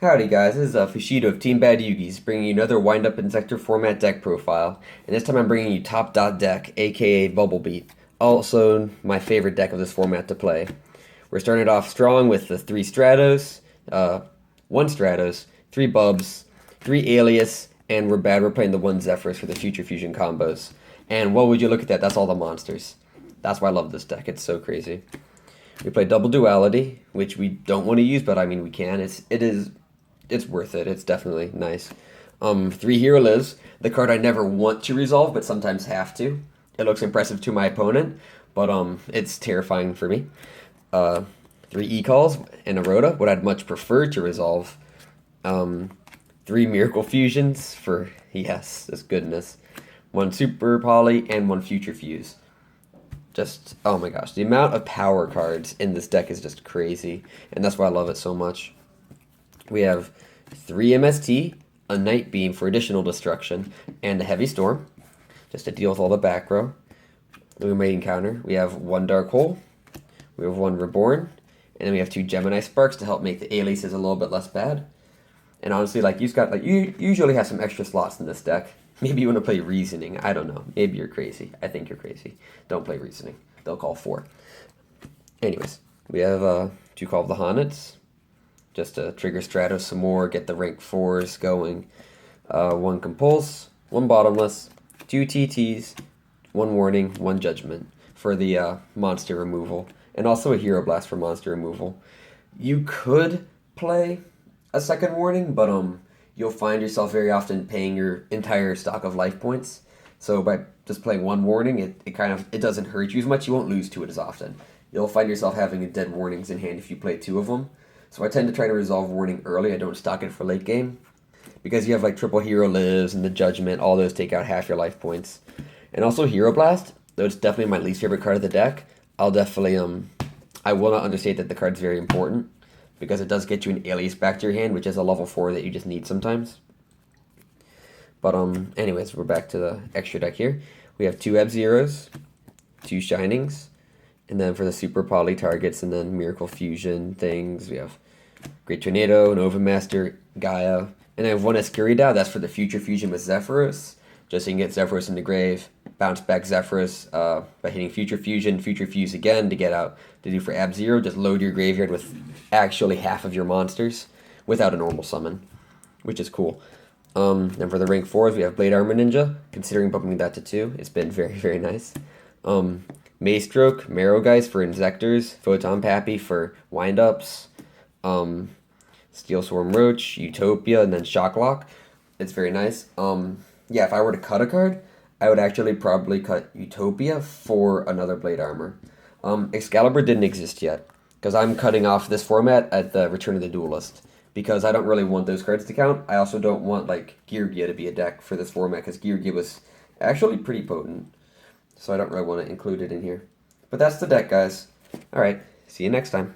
Howdy guys, this is Fushido of Team Bad Yugi's bringing you another wind-up Inzektor format deck profile, and this time I'm bringing you Top.deck, aka BUBBLEBEAT, also my favorite deck of this format to play. We're starting it off strong with the 3 Stratos, 1 Stratos, 3 Bubs, 3 Alias, and we're bad, we're playing the 1 Zephyrs for the Future Fusion combos. And what would you look at that, that's all the monsters. That's why I love this deck, it's so crazy. We play Double Duality, which we don't want to use, but I mean we can. It's worth it. It's definitely nice. 3 Hero Lives, the card I never want to resolve, but sometimes have to. It looks impressive to my opponent, but it's terrifying for me. 3 E-Calls and a Rhoda, what I'd much prefer to resolve. 3 Miracle Fusions for, yes, this goodness. 1 Super Poly and 1 Future Fuse. Just, oh my gosh, the amount of power cards in this deck is just crazy, and that's why I love it so much. We have 3 MST, a Night Beam for additional destruction, and a Heavy Storm, just to deal with all the back row. We might encounter. We have 1 Dark Hole, we have 1 Reborn, and then we have 2 Gemini Sparks to help make the aliases a little bit less bad. And honestly, you usually have some extra slots in this deck. Maybe you want to play Reasoning. I don't know. Maybe you're crazy. I think you're crazy. Don't play Reasoning. They'll call 4. Anyways, we have 2 Call of the Hornets, just to trigger Stratos some more, get the rank 4s going. 1 Compulse, 1 Bottomless, 2 TTs, 1 Warning, 1 Judgment for the monster removal, and also a Hero Blast for monster removal. You could play a second Warning, but you'll find yourself very often paying your entire stock of life points. So by just playing 1 Warning, it doesn't hurt you as much. You won't lose to it as often. You'll find yourself having dead Warnings in hand if you play 2 of them. So I tend to try to resolve Warning early. I don't stock it for late game, because you have like triple Hero Lives and the Judgment. All those take out half your life points. And also Hero Blast, though it's definitely my least favorite card of the deck. I'll definitely I will not understate that the card's very important, because it does get you an Alias back to your hand, which is a level 4 that you just need sometimes. But anyways, we're back to the extra deck here. We have 2 F-Zeros, 2 Shinings, and then for the Super Poly targets and then Miracle Fusion things, we have Great Tornado, Nova Master, Gaia, and I have 1 Escurida, that's for the Future Fusion with Zephyros, just so you can get Zephyros in the grave, bounce back Zephyros by hitting Future Fusion, Future Fuse again to get out to do for Ab-Zero, just load your graveyard with actually half of your monsters without a normal summon, which is cool. Then for the rank 4s, we have Blade Armor Ninja, considering bumping that to 2, it's been very, very nice. Maystroke, Marrowgeist for Inzektors, Photon Pappy for windups, Steel Swarm Roach, Utopia, and then Shocklock. It's very nice. Yeah, if I were to cut a card, I would actually probably cut Utopia for another Blade Armor. Excalibur didn't exist yet, because I'm cutting off this format at the Return of the Duelist, because I don't really want those cards to count. I also don't want like Yugioh to be a deck for this format, because Yugioh was actually pretty potent. So I don't really want to include it in here. But that's the deck, guys. Alright, see you next time.